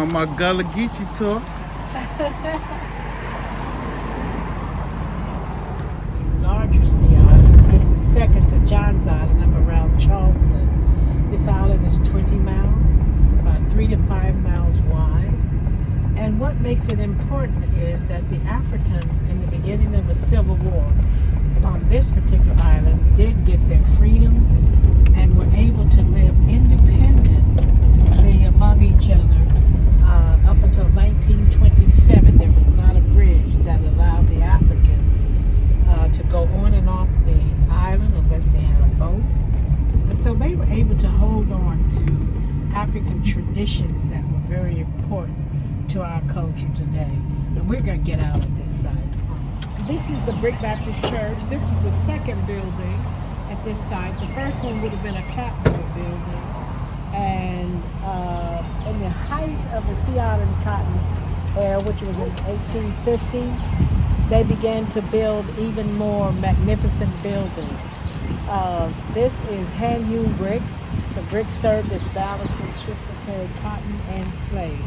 on my Gullah geechee tour. Larger sea islands. This is second to John's Island up around Charleston. This island is 20 miles, about 3 to 5 miles wide. And what makes it important is that the Africans in the beginning of the Civil War on this particular island did get their freedom and were able to live independently among each other up until 1927. There was not a bridge that allowed the Africans to go on and off the island unless they had a boat. And so they were able to hold on to African traditions that were very important to our culture today. And we're going to get out of this site. This is the Brick Baptist Church. This is the second building at this site. The first one would have been a clapboard building. And in the height of the Sea Island Cotton era, which was in the 1850s, they began to build even more magnificent buildings. This is hand-hewn bricks. The bricks served as ballast in ships that carried cotton and slaves.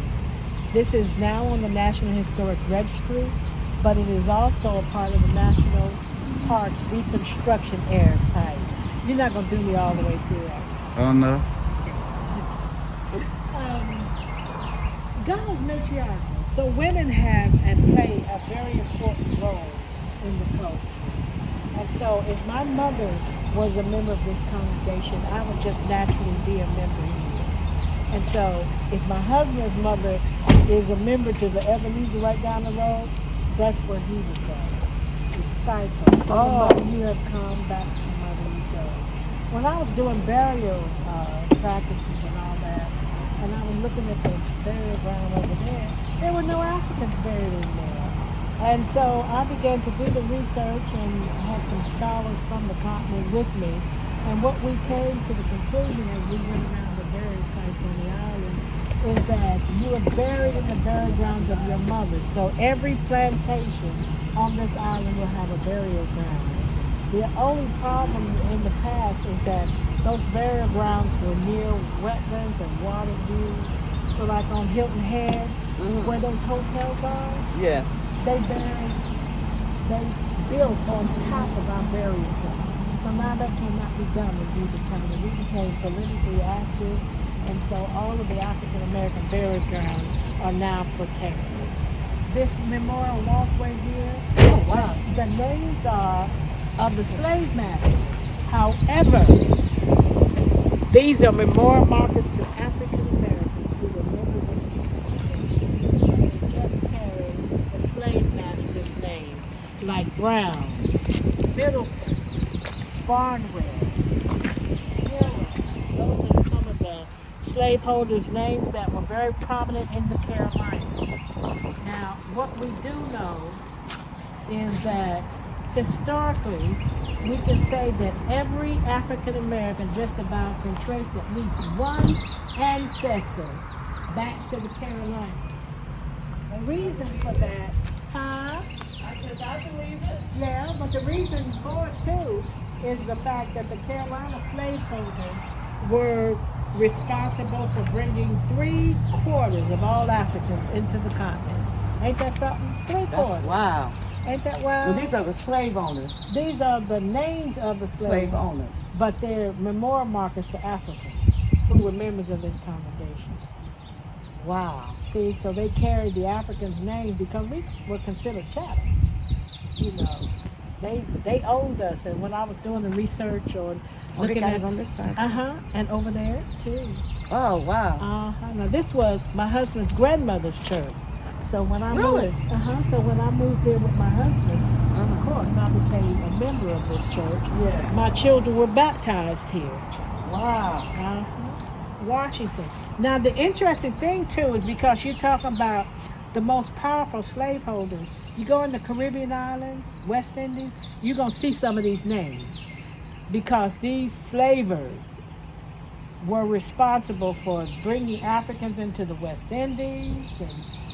This is now on the National Historic Registry, but it is also a part of the National Parks Reconstruction Era site. You're not going to do me all the way through that. Oh no. Gullah's matriarchal. So women have and play a very important role in the culture. And so if my mother was a member of this congregation, I would just naturally be a member here. And so if my husband's mother is a member to the Ebenezer right down the road, that's where he would go. It's cycle. Mother, you have come back to mother you go. When I was doing burial practices and all that, and I was looking at the burial ground over there were no Africans buried in there. And so I began to do the research and had some scholars from the continent with me. And what we came to the conclusion as we went around the burial sites on the island is that you are buried in the burial grounds of your mother. So every plantation on this island will have a burial ground. The only problem in the past is that those burial grounds were near wetlands and water views. So like on Hilton Head, where those hotels are, Yeah. they built on top of our burial ground. So now that cannot be done in Beaver County. We became politically active, and so all of the African American burial grounds are now protected. This memorial walkway here, Oh, wow. the names are of the slave masters. However, these are memorial markers to African Americans who were members of the plantation. They just carry the slave masters' names, like Brown, Middleton, Barnwell, Miller. Those are some of the slaveholders' names that were very prominent in the Carolinas. Now, what we do know is that historically, we can say that every African American just about can trace at least one ancestor back to the Carolinas. The reason for that, I believe it. Yeah, but the reason for it too is the fact that the Carolina slaveholders were responsible for bringing 3/4 of all Africans into the continent. Ain't that something? 3/4. Wow. Ain't that wild? Well, these are the slave owners. These are the names of the Slave owners. but they're memorial markers to Africans who were members of this congregation. Wow. See, so they carried the Africans' name because we were considered chattel. You know, they owned us. And when I was doing the research on looking at on this side. and over there too. Oh, wow. Now this was my husband's grandmother's church. So when I Really? moved, so when I moved in with my husband, of course I became a member of this church. Yeah. My children were baptized here. Wow. Washington. Now the interesting thing too is because you're talking about the most powerful slaveholders. You go in the Caribbean islands, West Indies, you're gonna see some of these names because these slavers were responsible for bringing Africans into the West Indies and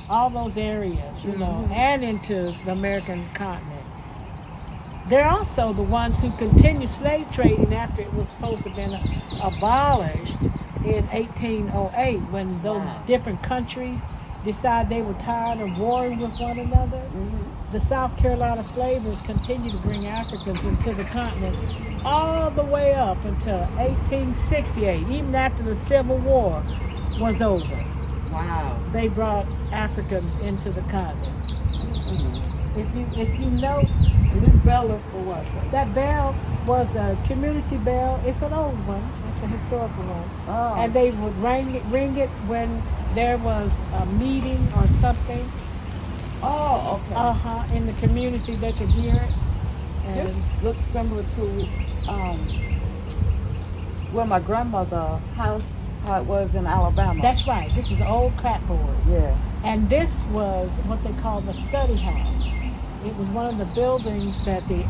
all those areas, you know, and into the American continent. They're also the ones who continued slave trading after it was supposed to have been abolished in 1808 when those different countries decided they were tired of warring with one another, the South Carolina slavers continued to bring Africans into the continent all the way up until 1868, even after the Civil War was over. Wow. They brought Africans into the continent. If you know, And this bell is for what? that bell was a community bell. It's an old one. It's a historical one. Oh. And they would ring it when there was a meeting or something. Oh, okay. In the community, they could hear it. And This looks similar to where my grandmother's house how it was in Alabama. that's right. This is an old clapboard. Yeah. And this was what they call the study house. It was one of the buildings that the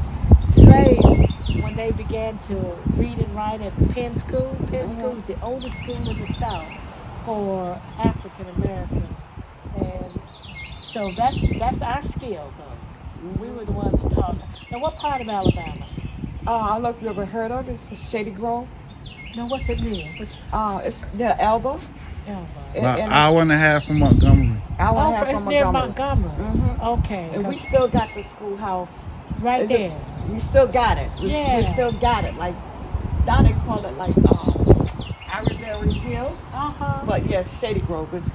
slaves, when they began to read and write at Penn School, Penn School is the oldest school in the South for African Americans. And so that's our skill, though. We were the ones taught. Now, what part of Alabama? I don't know if you ever heard of it. It's called Shady Grove. No, what's it near? Which It's near Elba. Elba? About an hour and a half from Montgomery. Hour and a half It's from near Montgomery. Montgomery. Okay. And we still got the schoolhouse. right Is it- there. We still got it. We still got it. Like, down they call it like Ivory Hill. But yes, Shady Grove is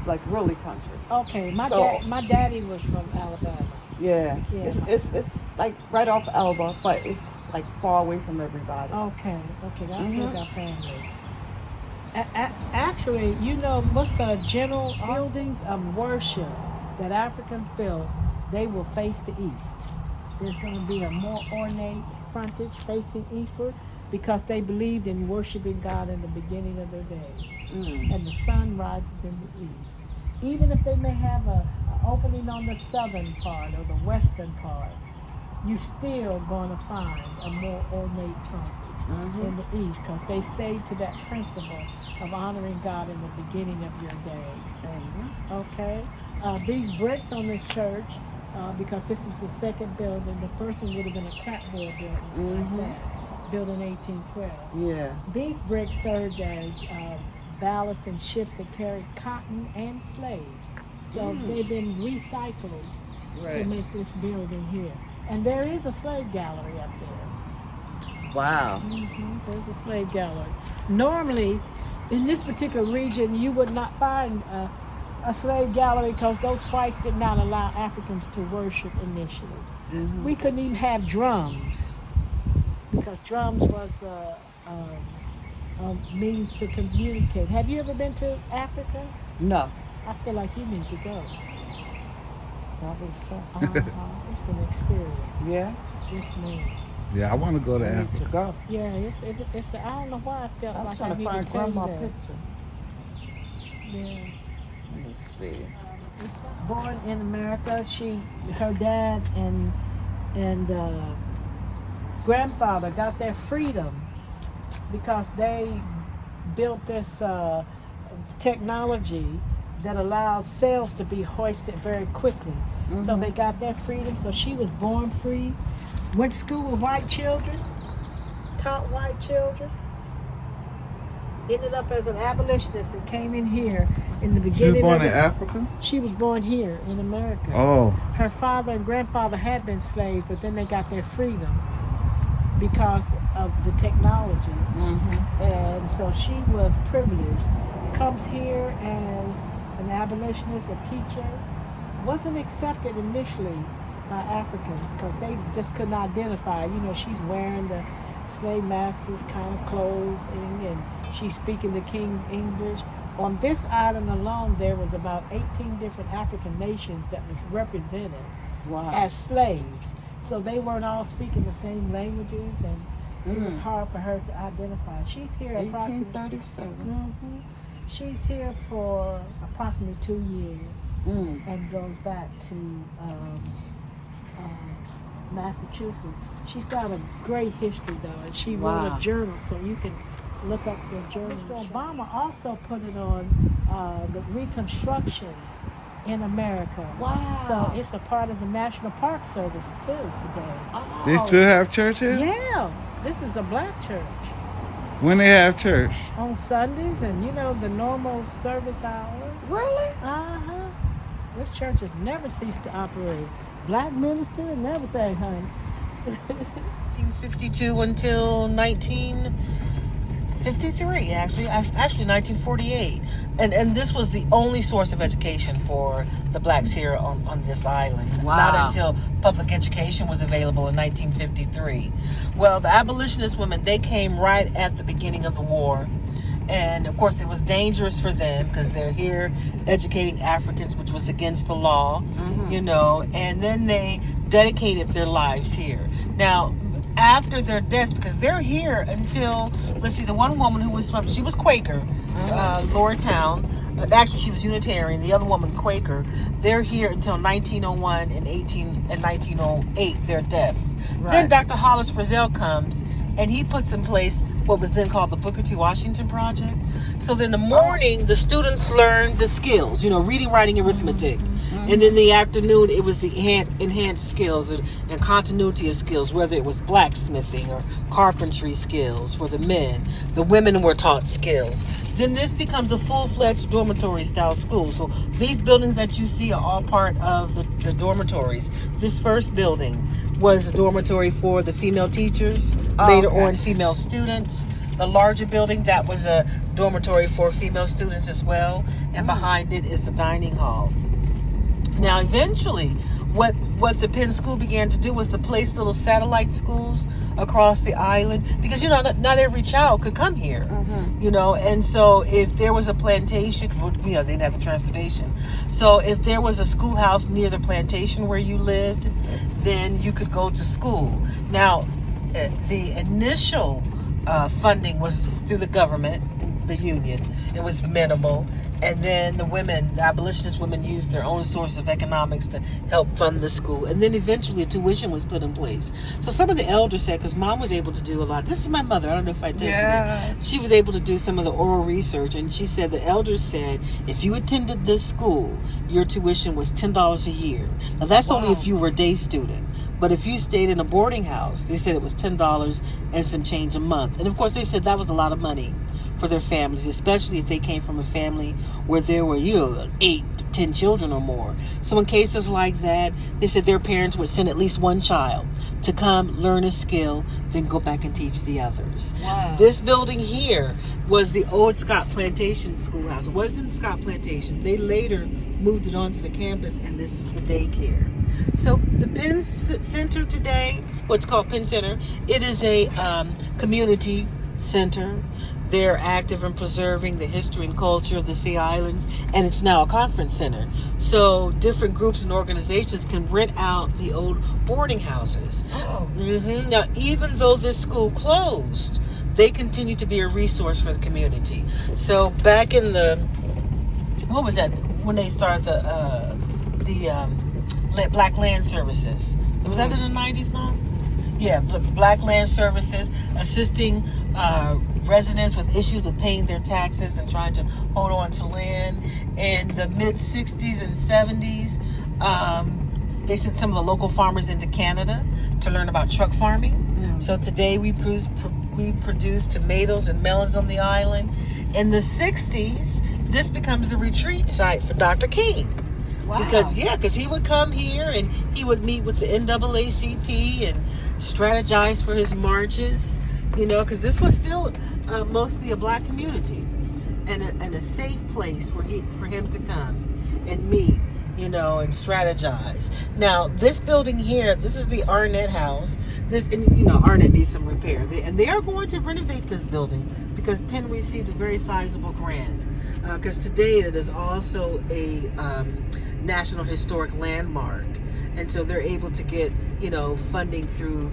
like really country. Okay. So- My daddy was from Alabama. Yeah. Yeah. It's like right off Elba, but it's like far away from everybody. Okay. That's still got family. Actually, you know, what's the general buildings of worship that Africans built? They will face the east. There's going to be a more ornate frontage facing eastward because they believed in worshiping God in the beginning of their day. And the sun rises in the east. Even if they may have a opening on the southern part or the western part, you still going to find a more ornate frontage in the east because they stayed to that principle of honoring God in the beginning of your day. Okay? These bricks on this church, because this is the second building, the first one would have been a clapboard building, like that, built in 1812. Yeah. These bricks served as ballast in ships that carried cotton and slaves. So they've been recycled to make this building here. And there is a slave gallery up there. Wow. There's a slave gallery. Normally, in this particular region, you would not find a slave gallery because those whites did not allow Africans to worship initially. We couldn't even have drums because drums was a means to communicate. Have you ever been to Africa? No. I feel like you need to go. Probably so. It's an experience. Yeah. Yes, ma'am. Yeah, I want to go to I need Africa. to go. Yeah, it's. I don't know why I felt I'm like I trying to needed find to tell you grandma that. picture. Yeah. Let me see. Born in America, her dad and grandfather got their freedom because they built this technology that allowed sails to be hoisted very quickly. So they got their freedom. So she was born free, went to school with white children, taught white children, ended up as an abolitionist and came in here in the beginning. She was born of in Africa? She was born here in America. Oh. Her father and grandfather had been slaves, but then they got their freedom because of the technology. And so she was privileged. Comes here as an abolitionist, a teacher. Wasn't accepted initially by Africans because they just couldn't identify. You know, she's wearing the slave master's kind of clothing and she's speaking the King English. On this island alone, there was about 18 different African nations that was represented as slaves. So they weren't all speaking the same languages and it was hard for her to identify. She's here approximately 1837. She's here for approximately 2 years and goes back to Massachusetts. She's got a great history though, and she wrote a journal, so you can look up the journal. Mr. Obama also put it on the Reconstruction in America. Wow. So it's a part of the National Park Service too today. They still have church here? Yeah, this is a black church. When they have church? On Sundays and, you know, the normal service hours. Really? This church has never ceased to operate. Black minister and everything, honey. 1962 until 1953, actually 1948, and this was the only source of education for the blacks here on this island. Wow. Not until public education was available in 1953. Well, the abolitionist women, they came right at the beginning of the war, and of course it was dangerous for them because they're here educating Africans, which was against the law. You know, and then they dedicated their lives here. Now, after their deaths, because they're here until, let's see, the one woman who was from, she was Quaker, Lower Town. Actually, she was Unitarian. The other woman, Quaker. They're here until 1901 and 1908, their deaths. Right. Then Dr. Hollis Frizzell comes, and he puts in place what was then called the Booker T. Washington Project. So then in the morning, the students learned the skills, you know, reading, writing, arithmetic. And in the afternoon, it was the enhanced skills and continuity of skills, whether it was blacksmithing or carpentry skills for the men. The women were taught skills. Then this becomes a full-fledged dormitory-style school. So these buildings that you see are all part of the dormitories. This first building was a dormitory for the female teachers, later on female students. The larger building, that was a dormitory for female students as well. And behind it is the dining hall. Now, eventually, what the Penn School began to do was to place little satellite schools across the island, because, you know, not every child could come here, you know, and so if there was a plantation, you know, they didn't have the transportation. So if there was a schoolhouse near the plantation where you lived, then you could go to school. Now, the initial funding was through the government, the union. It was minimal. And then the women, the abolitionist women, used their own source of economics to help fund the school. And then eventually a tuition was put in place. So some of the elders said, because Mom was able to do a lot. This is my mother. I don't know if I told you that. She was able to do some of the oral research. And she said the elders said, if you attended this school, your tuition was $10 a year. Now that's only if you were a day student. But if you stayed in a boarding house, they said it was $10 and some change a month. And of course they said that was a lot of money for their families, especially if they came from a family where there were, 8, 10 children or more. So in cases like that, they said their parents would send at least one child to come learn a skill, then go back and teach the others. Wow. This building here was the old Scott Plantation Schoolhouse. It wasn't Scott Plantation. They later moved it onto the campus, and this is the daycare. So the Penn Center today, what's called Penn Center, it is a community center. They're active in preserving the history and culture of the Sea Islands, and it's now a conference center. So different groups and organizations can rent out the old boarding houses. Now, even though this school closed, they continue to be a resource for the community. So back in the, what was that, when they started the Black Land Services? Was that in the 90s, Mom? Yeah, Black Land Services, assisting residents with issues with paying their taxes and trying to hold on to land. In the mid-60s and 70s, they sent some of the local farmers into Canada to learn about truck farming. So today we produce tomatoes and melons on the island. In the 60s, this becomes a retreat site for Dr. King. Wow. Because he would come here and he would meet with the NAACP and strategize for his marches, because this was still mostly a black community and a safe place for him to come and meet, and strategize. Now, this building here, this is the Arnett House. Arnett needs some repair. They are going to renovate this building because Penn received a very sizable grant. Because today it is also a National Historic Landmark. And so they're able to get, funding through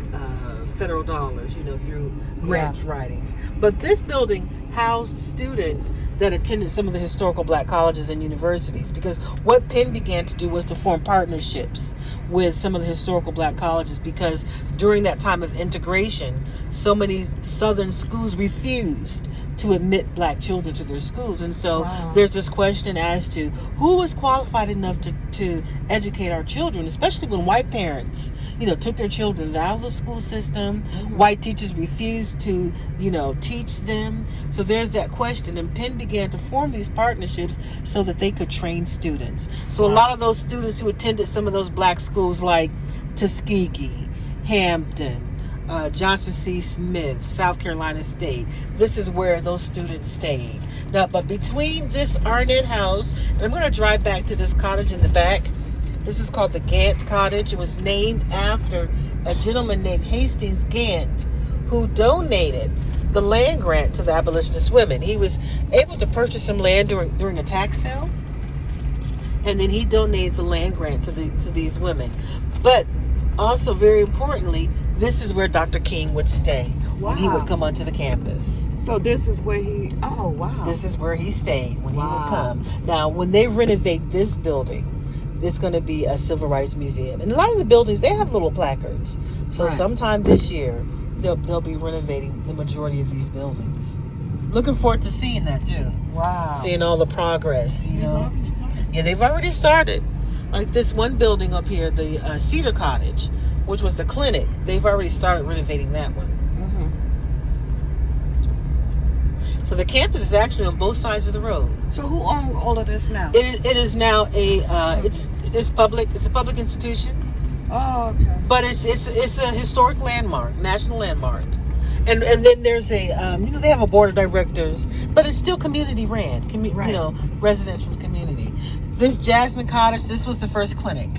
federal dollars, through grant writings. But this building housed students that attended some of the historical black colleges and universities, because what Penn began to do was to form partnerships with some of the historical black colleges, because during that time of integration, so many southern schools refused to admit black children to their schools. And so there's this question as to who was qualified enough to educate our children, especially when white parents, took their children out of the school system. White teachers refused to, teach them. So there's that question. And Penn began began to form these partnerships so that they could train students. So a lot of those students who attended some of those black schools like Tuskegee, Hampton, Johnson C. Smith, South Carolina State, this is where those students stayed. Now, but between this Arnett House, and I'm going to drive back to this cottage in the back. This is called the Gant Cottage. It was named after a gentleman named Hastings Gant, who donated the land grant to the abolitionist women. He was able to purchase some land during a tax sale, and then he donated the land grant to these women. But also, very importantly, this is where Dr. King would stay when he would come onto the campus. So this is where he, oh wow. This is where he stayed when he would come. Now, when they renovate this building, it's going to be a civil rights museum. And a lot of the buildings, they have little placards. So sometime this year, they'll be renovating the majority of these buildings. Looking forward to seeing that too. Wow. Seeing all the progress, you know. Yeah, they've already started. Like this one building up here, the Cedar Cottage, which was the clinic. They've already started renovating that one. So the campus is actually on both sides of the road. So who owns all of this now? It is now it's public. It's a public institution. Oh, okay. But it's a historic landmark, national landmark, and then there's a they have a board of directors, but it's still community ran. You know, residents from the community. This Jasmine Cottage, this was the first clinic.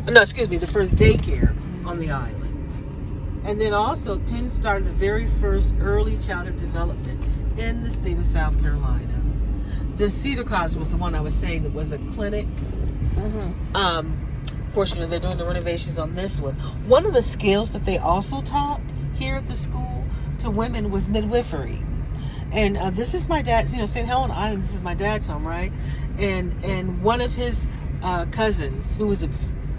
No, excuse me, the first daycare on the island. And then also Penn started the very first early childhood development in the state of South Carolina. The Cedar Cottage was the one I was saying that was a clinic. Of course, they're doing the renovations on this one. One of the skills that they also taught here at the school to women was midwifery. And this is my dad's, St. Helena Island, this is my dad's home, right? And one of his cousins, who was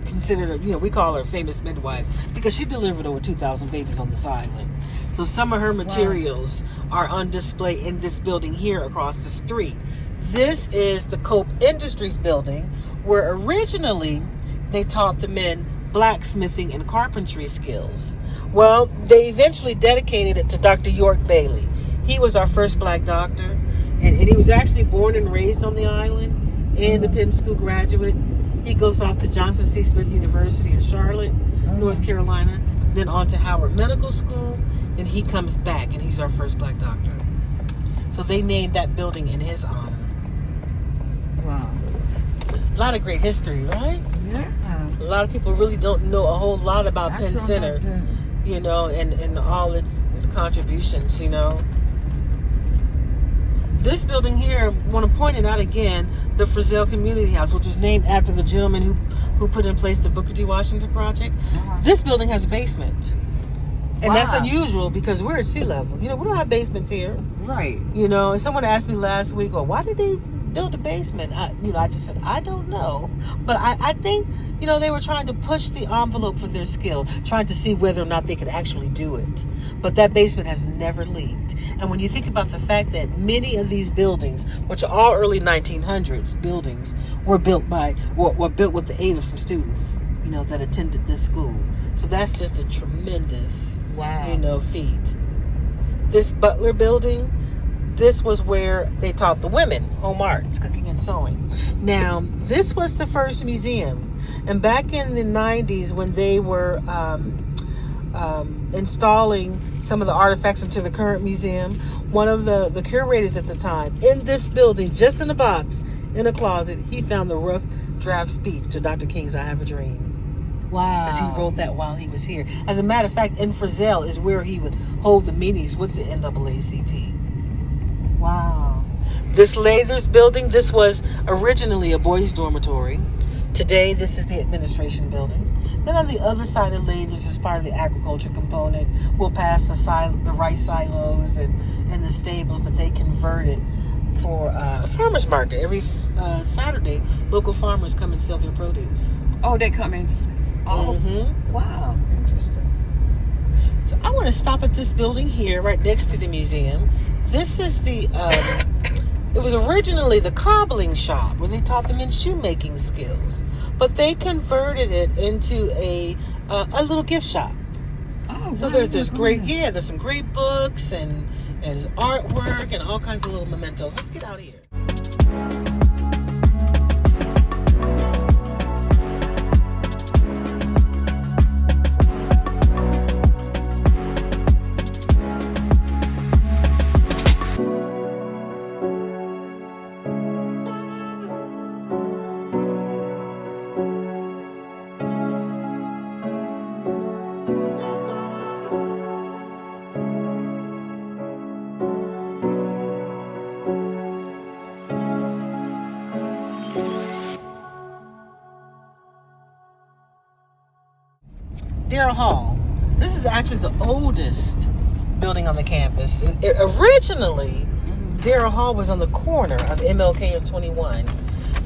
considered, we call her a famous midwife, because she delivered over 2,000 babies on this island. So some of her materials are on display in this building here across the street. This is the Cope Industries building, where originally they taught the men blacksmithing and carpentry skills. Well, they eventually dedicated it to Dr. York Bailey. He was our first black doctor, and he was actually born and raised on the island, and a Penn School graduate. He goes off to Johnson C. Smith University in Charlotte, North Carolina, then on to Howard Medical School. Then he comes back, and he's our first black doctor. So they named that building in his honor. Wow. A lot of great history, right? Yeah. A lot of people really don't know a whole lot about Penn Center, and all its contributions, This building here, I want to point it out again, the Frizzell Community House, which was named after the gentleman who put in place the Booker T. Washington Project. This building has a basement. And that's unusual because we're at sea level. We don't have basements here. Right. And someone asked me last week, well, why did they build a basement? I just said, I don't know. But I think, they were trying to push the envelope for their skill, trying to see whether or not they could actually do it. But that basement has never leaked. And when you think about the fact that many of these buildings, which are all early 1900s buildings, were built with the aid of some students, that attended this school. So that's just a tremendous, feat. This Butler building, this was where they taught the women home arts, cooking and sewing. Now, this was the first museum. And back in the 90s, when they were installing some of the artifacts into the current museum, one of the curators at the time, in this building, just in a box, in a closet, he found the rough draft speech to Dr. King's I Have a Dream. Wow. Because he wrote that while he was here. As a matter of fact, in Frizzell is where he would hold the meetings with the NAACP. Wow. This Lathers building, this was originally a boys' dormitory. Today, this is the administration building. Then on the other side of Lathers is part of the agriculture component. We'll pass the rice silos and the stables that they converted for a farmer's market. Every Saturday, local farmers come and sell their produce. Oh, they come in. Oh, wow. Interesting. So I want to stop at this building here, right next to the museum. This is the, it was originally the cobbling shop where they taught them in shoemaking skills. But they converted it into a little gift shop. Oh, so there's some great books and artwork and all kinds of little mementos. Let's get out of here. Darrell Hall. This is actually the oldest building on the campus. Originally, Darrell Hall was on the corner of MLK and 21.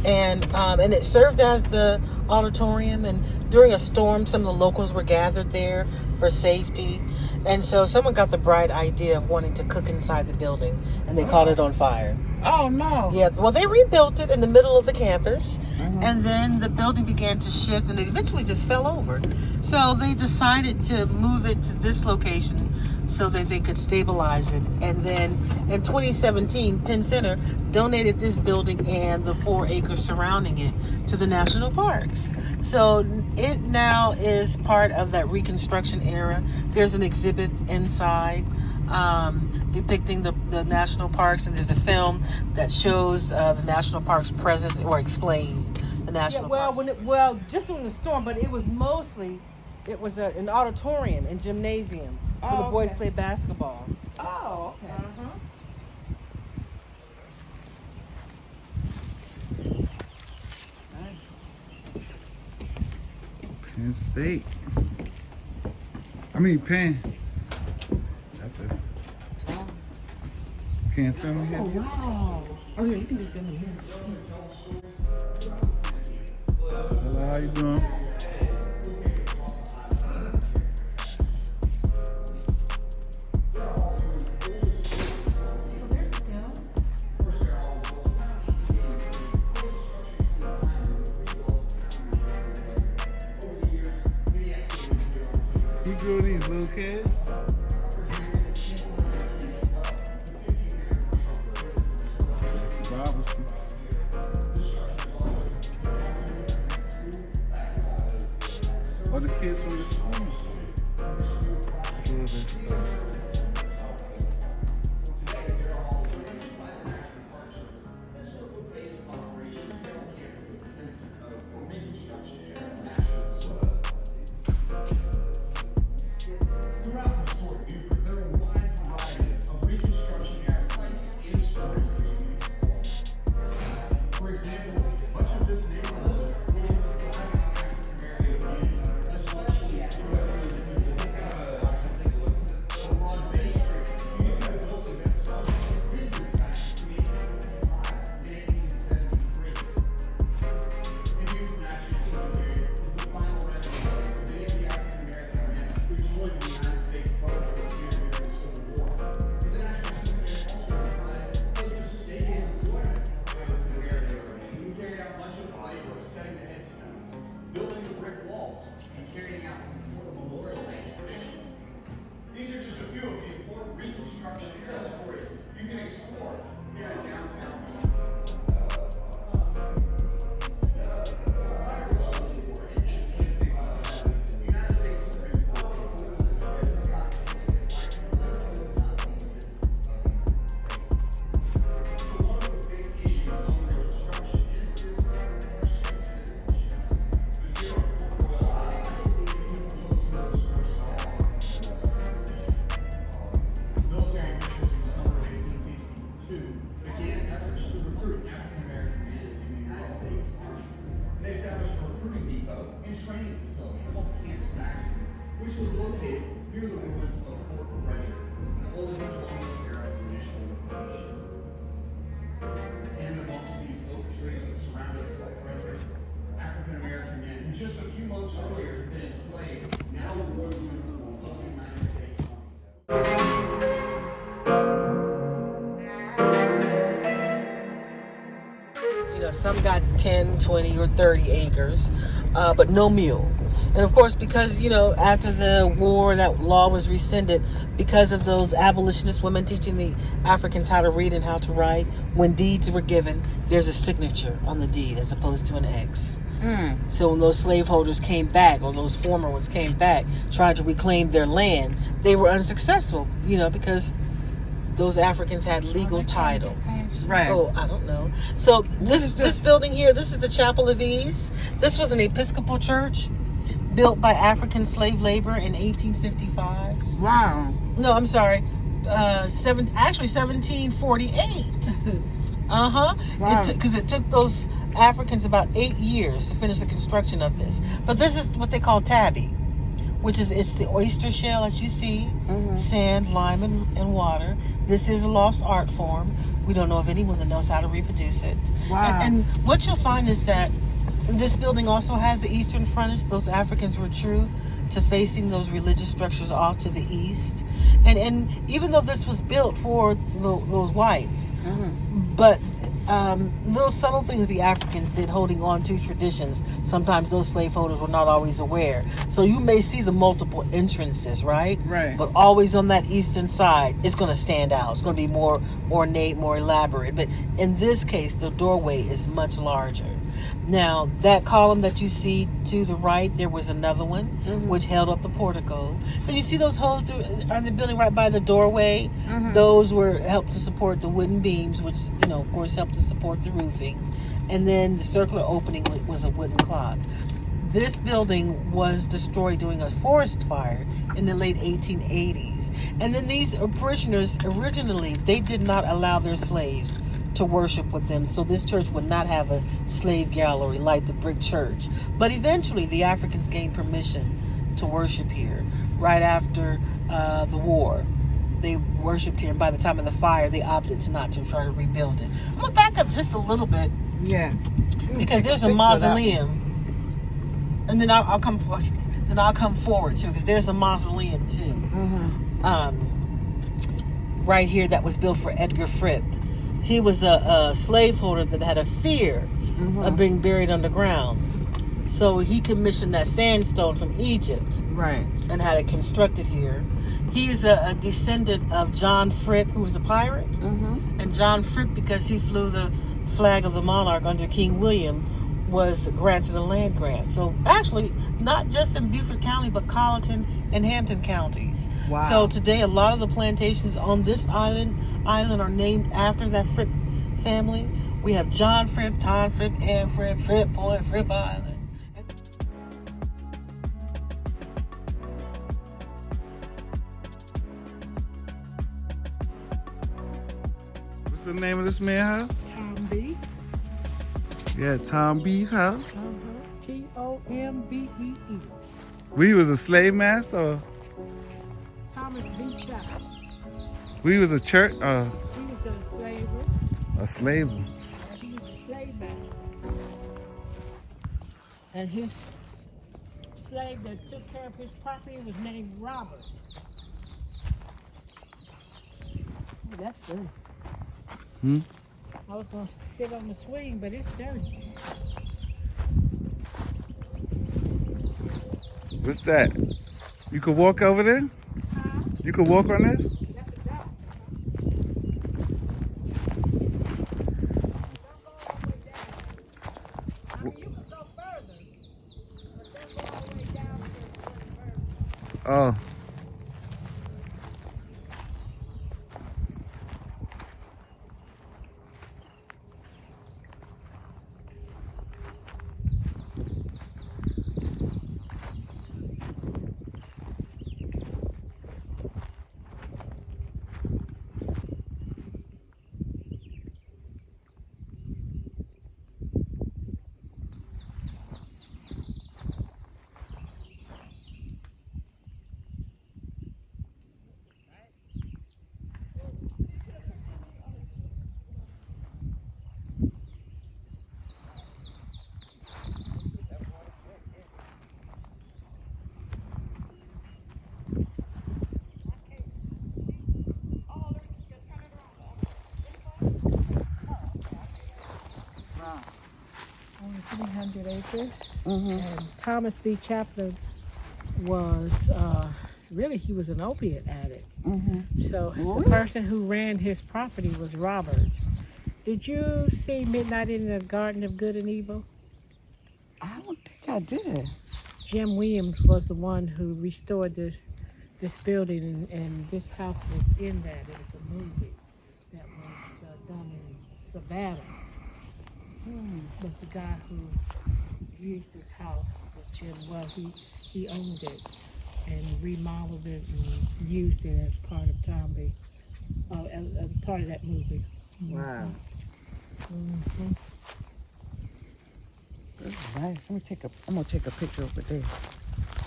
And it served as the auditorium. And during a storm, some of the locals were gathered there for safety. And so someone got the bright idea of wanting to cook inside the building, and they caught it on fire. Oh, no. Yeah, well, they rebuilt it in the middle of the campus, and then the building began to shift, and it eventually just fell over. So they decided to move it to this location so that they could stabilize it. And then in 2017, Penn Center donated this building and the 4 acres surrounding it to the national parks. So it now is part of that Reconstruction era. There's an exhibit inside depicting the national parks, and there's a film that shows the national parks presence or explains the national parks. Just during the storm, but it was mostly, it was an auditorium and gymnasium where the boys played basketball. Oh, okay. Penn State. I mean Penn. That's it. Can't film me here. Wow. Oh, yeah, you can just send me here. Hello, how you doing? Who drew these little kids? Robinson. Or the kids from the school. Drew this stuff. Some got 10, 20, or 30 acres, but no mule. And of course, because, after the war, that law was rescinded because of those abolitionist women teaching the Africans how to read and how to write. When deeds were given, there's a signature on the deed as opposed to an X. So when those slaveholders came back, or those former ones came back, trying to reclaim their land, they were unsuccessful, because those Africans had legal title. Right. Oh, I don't know. So this building here, this is the Chapel of Ease. This was an Episcopal church built by African slave labor in 1855. Wow. No, I'm sorry. 1748. Wow. Because it took those Africans about 8 years to finish the construction of this. But this is what they call tabby, which is, it's the oyster shell, as you see, sand, lime, and water. This is a lost art form. We don't know of anyone that knows how to reproduce it. Wow. And what you'll find is that this building also has the eastern frontage. Those Africans were true to facing those religious structures off to the east. And even though this was built for those whites, but little subtle things the Africans did, holding on to traditions. Sometimes those slaveholders were not always aware. So you may see the multiple entrances, right? Right. But always on that eastern side, it's going to stand out. It's going to be more ornate, more elaborate. But in this case, the doorway is much larger. Now, that column that you see to the right, there was another one which held up the portico. Then you see those holes that are in the building right by the doorway. Those were helped to support the wooden beams, which, of course, helped to support the roofing. And then the circular opening was a wooden clock. This building was destroyed during a forest fire in the late 1880s. And then these parishioners, originally, they did not allow their slaves to worship with them, so this church would not have a slave gallery like the brick church. But eventually the Africans gained permission to worship here. Right after the war, they worshipped here, and by the time of the fire, they opted to not to try to rebuild it. I'm gonna back up just a little bit, because there's a mausoleum, and then I'll come forward too, because there's a mausoleum too, right here that was built for Edgar Fripp. He was a slaveholder that had a fear of being buried underground. So he commissioned that sandstone from Egypt. Right. And had it constructed here. He's a descendant of John Fripp, who was a pirate. And John Fripp, because he flew the flag of the monarch under King William, was granted a land grant. So actually, not just in Beaufort County, but Colleton and Hampton counties. Wow. So today, a lot of the plantations on this island are named after that Fripp family. We have John Fripp, Tom Fripp, Ann Fripp, Fripp Point, Fripp Island. What's the name of this man's house? Tom B. Yeah, Tom B's house. Tombee. We was a slave master. Or Thomas B. Chapel. we was a church. He was a slaver. A slave. And he was a slave master. And his slave that took care of his property was named Robert. Oh, that's good. I was going to sit on the swing, but it's dirty. What's that? You could walk over there? You could walk on this? That's a dog. I mean, you can go further, but don't go all the way down to the Oh. only 300 acres. Mm-hmm. And Thomas B. Chaplin was, really, he was an opiate addict. Mm-hmm. So Really? the person who ran his property was Robert. Did you see Midnight in the Garden of Good and Evil? I don't think I did. Jim Williams was the one who restored this building, and this house was in that. It was a movie that was done in Savannah. But the guy who used this house was Jim. Well, he owned it and remodeled it and used it as part of Tomby, as part of that movie. Wow. Mm-hmm. That's nice. I'm gonna take a picture over there.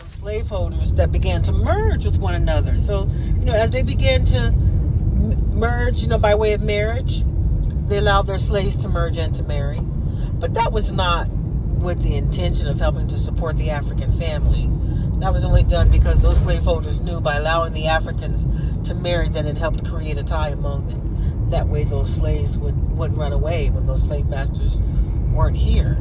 Slaveholders that began to merge with one another. So, as they began to merge, by way of marriage, they allowed their slaves to merge and to marry. But that was not with the intention of helping to support the African family. That was only done because those slaveholders knew by allowing the Africans to marry that it helped create a tie among them. That way those slaves wouldn't run away when those slave masters weren't here.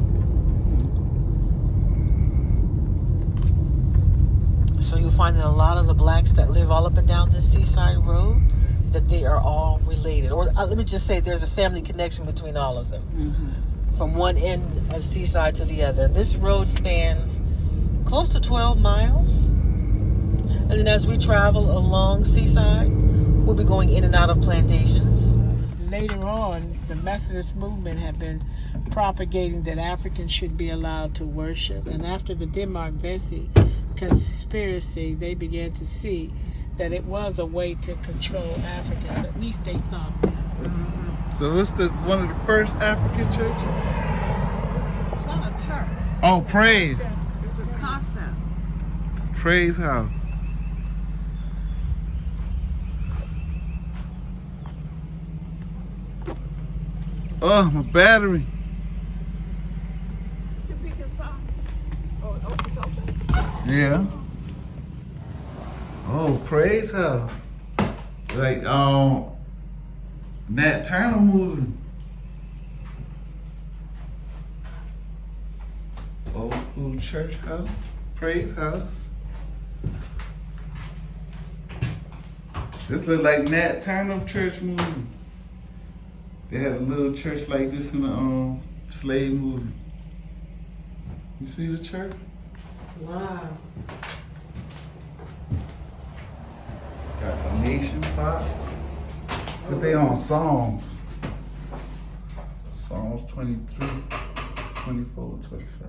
So you'll find that a lot of the blacks that live all up and down this seaside road, that they are all related. Or let me just say there's a family connection between all of them. Mm-hmm. From one end of seaside to the other. This road spans close to 12 miles. And then as we travel along seaside, we'll be going in and out of plantations. Later on, the Methodist movement had been propagating that Africans should be allowed to worship. And after the Denmark-Vesey conspiracy, they began to see that it was a way to control Africans. At least they thought that. Mm-hmm. So what's one of the first African churches? It's not a church. Oh, Praise. It's a concept. Praise House. Oh, my battery. Yeah. Oh, Praise House. Like Nat Turner movie. Old school church house. Praise House. This look like Nat Turner church movie. They had a little church like this in the slave movie. You see the church? Wow. Got the nation box. But they on Psalms. Psalms 23, 24, 25.